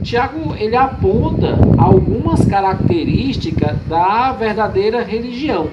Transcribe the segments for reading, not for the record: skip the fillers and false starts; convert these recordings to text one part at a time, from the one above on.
Tiago, ele aponta algumas características da verdadeira religião.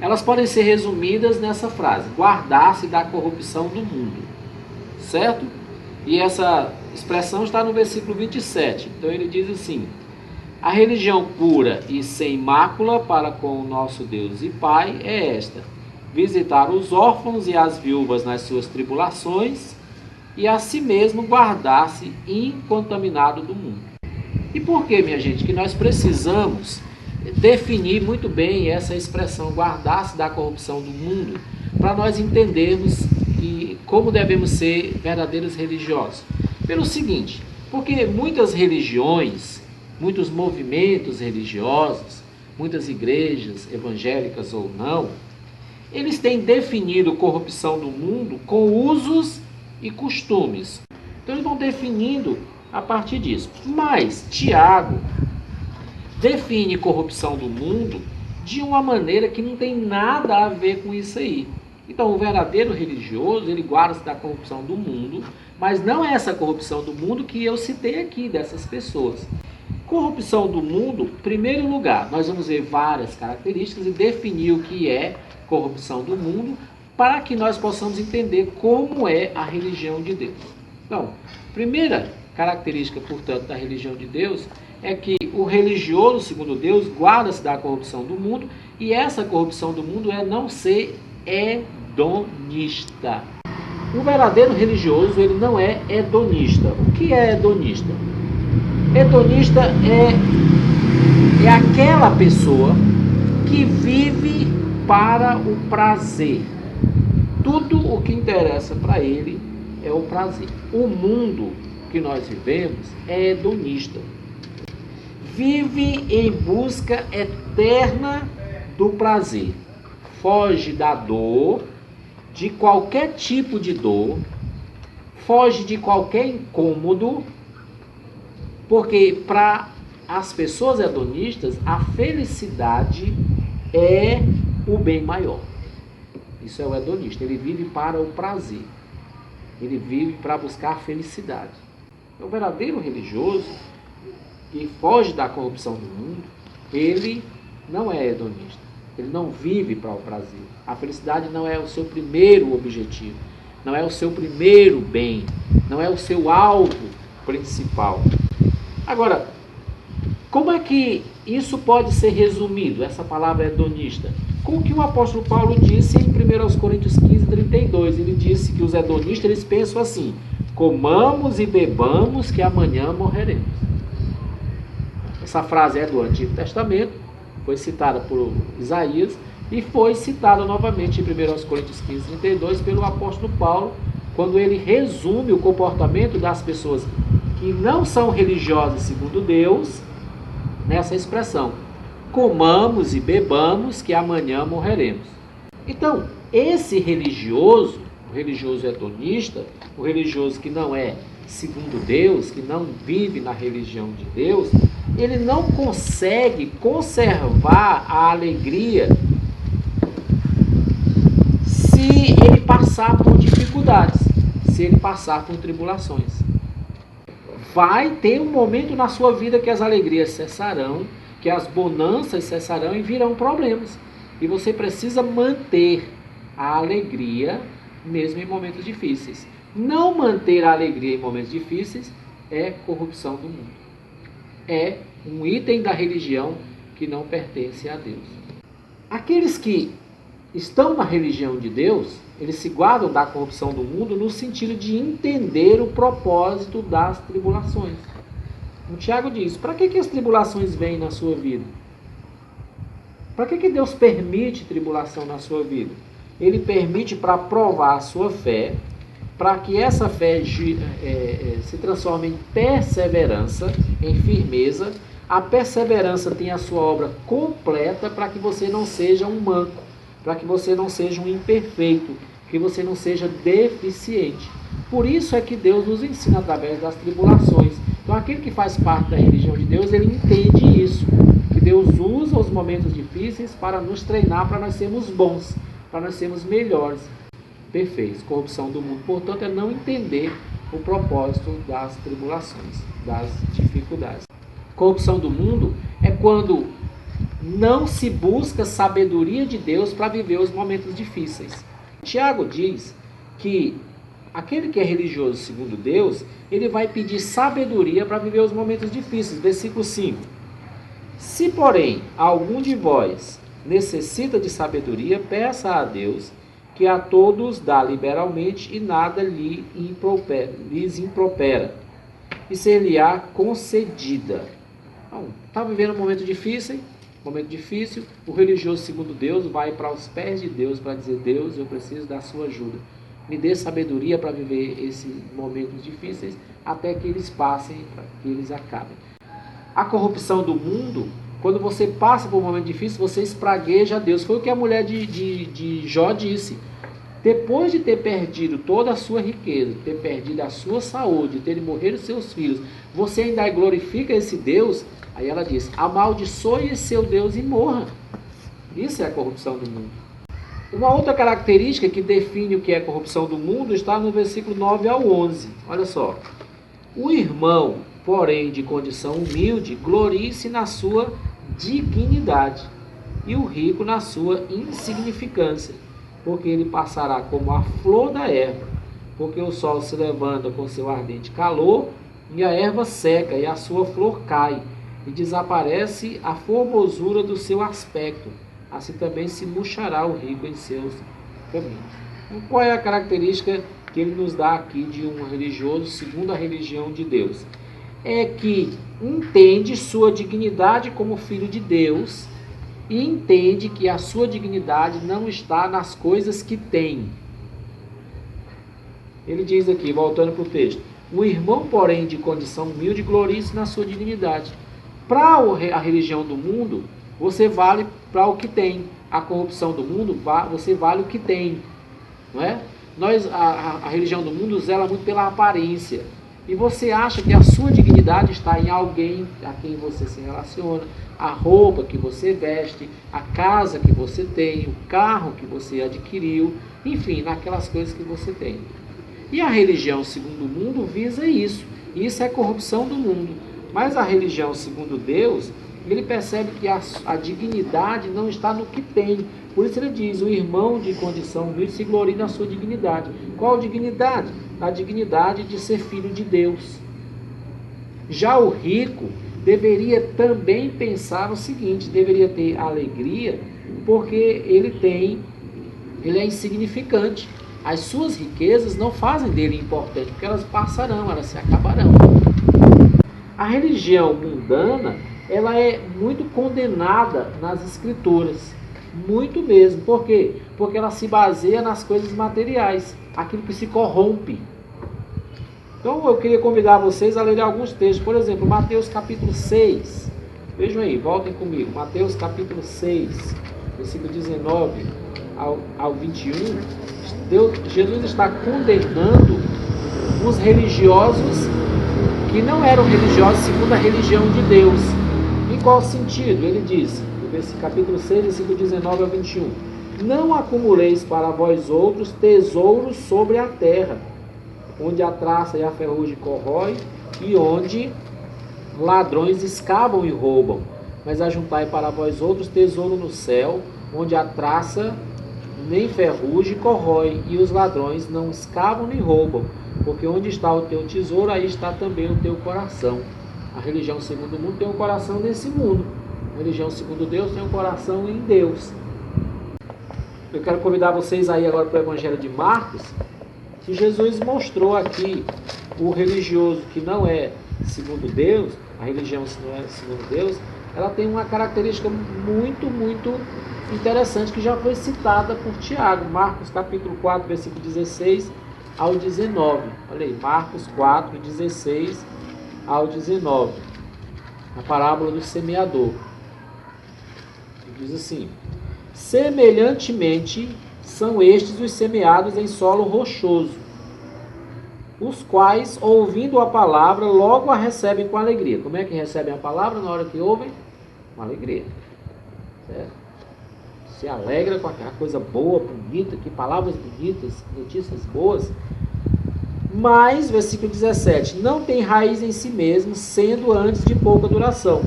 Elas podem ser resumidas nessa frase: guardar-se da corrupção do mundo. Certo? E essa expressão está no versículo 27. Então ele diz assim: a religião pura e sem mácula para com o nosso Deus e Pai é esta: visitar os órfãos e as viúvas nas suas tribulações e a si mesmo guardar-se incontaminado do mundo. E por que, minha gente, que nós precisamos definir muito bem essa expressão guardar-se da corrupção do mundo, para nós entendermos como devemos ser verdadeiros religiosos? Pelo seguinte: porque muitas religiões, muitos movimentos religiosos, muitas igrejas, evangélicas ou não, eles têm definido corrupção do mundo com usos e costumes. Então eles vão definindo a partir disso. Mas Tiago define corrupção do mundo de uma maneira que não tem nada a ver com isso aí. Então o verdadeiro religioso, ele guarda-se da corrupção do mundo, mas não é essa corrupção do mundo que eu citei aqui, dessas pessoas. Corrupção do mundo, em primeiro lugar, nós vamos ver várias características e definir o que é corrupção do mundo, para que nós possamos entender como é a religião de Deus. Então, primeira característica, portanto, da religião de Deus é que o religioso, segundo Deus, guarda-se da corrupção do mundo, e essa corrupção do mundo é não ser hedonista. O verdadeiro religioso, ele não é hedonista. O que é hedonista? Hedonista é aquela pessoa que vive para o prazer. Tudo o que interessa para ele é o prazer. O mundo que nós vivemos é hedonista. Vive em busca eterna do prazer. Foge da dor, de qualquer tipo de dor, foge de qualquer incômodo, porque para as pessoas hedonistas, a felicidade é o bem maior. Isso é o hedonista, ele vive para o prazer, ele vive para buscar a felicidade. O verdadeiro religioso, que foge da corrupção do mundo, ele não é hedonista, ele não vive para o prazer. A felicidade não é o seu primeiro objetivo, não é o seu primeiro bem, não é o seu alvo principal. Agora, como é que isso pode ser resumido, essa palavra hedonista? Com o que o apóstolo Paulo disse em 1 Coríntios 15, 32. Ele disse que os hedonistas, eles pensam assim: comamos e bebamos que amanhã morreremos. Essa frase é do Antigo Testamento, foi citada por Isaías e foi citada novamente em 1 Coríntios 15, 32 pelo apóstolo Paulo, quando ele resume o comportamento das pessoas que não são religiosas segundo Deus, nessa expressão: comamos e bebamos que amanhã morreremos. Então, esse religioso, o religioso hedonista, o religioso que não é segundo Deus, que não vive na religião de Deus, ele não consegue conservar a alegria se ele passar por dificuldades, se ele passar por tribulações. Vai ter um momento na sua vida que as alegrias cessarão, que as bonanças cessarão e virão problemas. E você precisa manter a alegria mesmo em momentos difíceis. Não manter a alegria em momentos difíceis é corrupção do mundo. É um item da religião que não pertence a Deus. Aqueles que estão na religião de Deus, eles se guardam da corrupção do mundo no sentido de entender o propósito das tribulações. O Tiago diz: para que as tribulações vêm na sua vida? Para que Deus permite tribulação na sua vida? Ele permite para provar a sua fé, para que essa fé se transforme em perseverança, em firmeza. A perseverança tem a sua obra completa para que você não seja um manco, para que você não seja um imperfeito, que você não seja deficiente. Por isso é que Deus nos ensina através das tribulações. Então aquele que faz parte da religião de Deus, ele entende isso, que Deus usa os momentos difíceis para nos treinar, para nós sermos bons, para nós sermos melhores, perfeitos. Corrupção do mundo, portanto, é não entender o propósito das tribulações, das dificuldades. Corrupção do mundo é quando não se busca sabedoria de Deus para viver os momentos difíceis. Tiago diz que aquele que é religioso segundo Deus, ele vai pedir sabedoria para viver os momentos difíceis. Versículo 5. Se, porém, algum de vós necessita de sabedoria, peça a Deus, que a todos dá liberalmente e nada lhes impropera, e ser-lhe-á concedida. Então, está vivendo um momento difícil, o religioso segundo Deus vai para os pés de Deus para dizer: Deus, eu preciso da sua ajuda. Me dê sabedoria para viver esses momentos difíceis até que eles passem, para que eles acabem. A corrupção do mundo, quando você passa por um momento difícil, você espragueja a Deus. Foi o que a mulher de Jó disse. Depois de ter perdido toda a sua riqueza, ter perdido a sua saúde, ter morrido seus filhos, você ainda glorifica esse Deus? Aí ela diz: amaldiçoe esse seu Deus e morra. Isso é a corrupção do mundo. Uma outra característica que define o que é corrupção do mundo está no versículo 9 ao 11. Olha só. O irmão, porém, de condição humilde, glorie-se na sua dignidade, e o rico na sua insignificância, porque ele passará como a flor da erva, porque o sol se levanta com seu ardente calor, e a erva seca, e a sua flor cai, e desaparece a formosura do seu aspecto. Assim também se murchará o rico em seus caminhos. Então, qual é a característica que ele nos dá aqui de um religioso segundo a religião de Deus? É que entende sua dignidade como filho de Deus e entende que a sua dignidade não está nas coisas que tem. Ele diz aqui, voltando para o texto: o irmão, porém, de condição humilde, glorie-se na sua dignidade. Para a religião do mundo, você vale para o que tem. A corrupção do mundo, você vale o que tem. Não é? A religião do mundo zela muito pela aparência. E você acha que a sua dignidade está em alguém a quem você se relaciona, a roupa que você veste, a casa que você tem, o carro que você adquiriu, enfim, naquelas coisas que você tem. E a religião segundo o mundo visa isso. Isso é corrupção do mundo. Mas a religião segundo Deus, ele percebe que a dignidade não está no que tem. Por isso ele diz: o irmão de condição humilde se glorie na sua dignidade. Qual dignidade? A dignidade de ser filho de Deus. Já o rico deveria também pensar o seguinte: deveria ter alegria, porque ele é insignificante. As suas riquezas não fazem dele importante, porque elas passarão, elas se acabarão. A religião mundana, ela é muito condenada nas escrituras, muito mesmo. Por quê? Porque ela se baseia nas coisas materiais, aquilo que se corrompe. Então eu queria convidar vocês a lerem alguns textos. Por exemplo, Mateus capítulo 6. Vejam aí, voltem comigo. Mateus capítulo 6, versículo 19 ao 21. Jesus está condenando os religiosos que não eram religiosos segundo a religião de Deus. Em qual sentido? Ele diz, no capítulo 6, versículo 19 ao 21. Não acumuleis para vós outros tesouros sobre a terra, onde a traça e a ferrugem corrói, e onde ladrões escavam e roubam. Mas ajuntai para vós outros tesouro no céu, onde a traça nem ferrugem corrói, e os ladrões não escavam nem roubam. Porque onde está o teu tesouro, aí está também o teu coração. A religião segundo o mundo tem um coração nesse mundo. A religião segundo Deus tem um coração em Deus. Eu quero convidar vocês aí agora para o Evangelho de Marcos, que Jesus mostrou aqui o religioso que não é segundo Deus, a religião que não é segundo Deus, ela tem uma característica muito, muito interessante que já foi citada por Tiago. Marcos capítulo 4, versículo 16 ao 19. Olha aí, Marcos 4, 16 ao 19. A parábola do semeador. Diz assim: semelhantemente são estes os semeados em solo rochoso, os quais, ouvindo a palavra, logo a recebem com alegria. Como é que recebem a palavra na hora que ouvem? Com alegria. Certo? Se alegra com aquela coisa boa, bonita, que palavras bonitas, notícias boas. Mas, versículo 17, não tem raiz em si mesmo, sendo antes de pouca duração.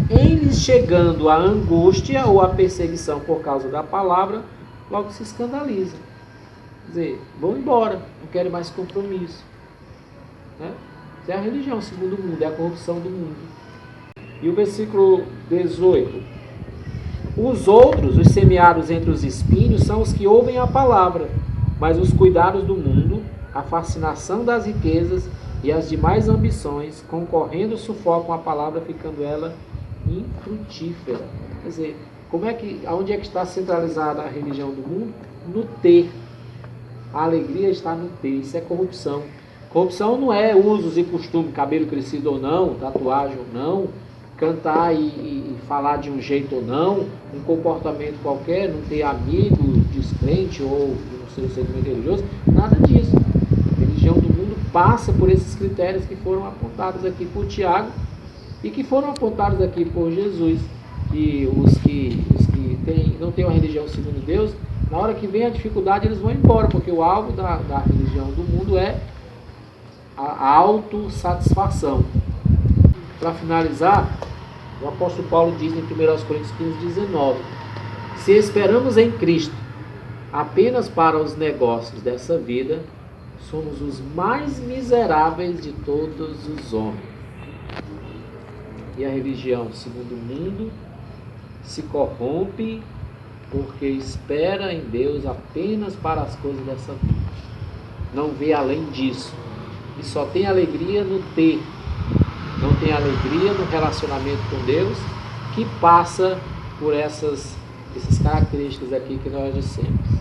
Em lhes chegando a angústia ou a perseguição por causa da palavra, logo se escandaliza. Quer dizer, vão embora, não querem mais compromisso. Né? Isso é a religião segundo o mundo, é a corrupção do mundo. E o versículo 18. Os outros, os semeados entre os espinhos, são os que ouvem a palavra, mas os cuidados do mundo, a fascinação das riquezas e as demais ambições, concorrendo, sufocam a palavra, ficando ela infrutífera. Quer dizer, onde é que está centralizada a religião do mundo? No ter. A alegria está no ter. Isso é corrupção. Corrupção não é usos e costumes, cabelo crescido ou não, tatuagem ou não, cantar e falar de um jeito ou não, um comportamento qualquer, não ter amigo descrente ou no seu segmento religioso, nada disso. A religião do mundo passa por esses critérios que foram apontados aqui por Tiago e que foram apontados aqui por Jesus. E os que não têm uma religião segundo Deus, na hora que vem a dificuldade, eles vão embora, porque o alvo da religião do mundo é a autossatisfação. Para finalizar, o apóstolo Paulo diz em 1 Coríntios 15:19: se esperamos em Cristo apenas para os negócios dessa vida, somos os mais miseráveis de todos os homens. E a religião, segundo o mundo, se corrompe porque espera em Deus apenas para as coisas dessa vida. Não vê além disso. E só tem alegria no ter. Não tem alegria no relacionamento com Deus, que passa por essas características aqui que nós dissemos.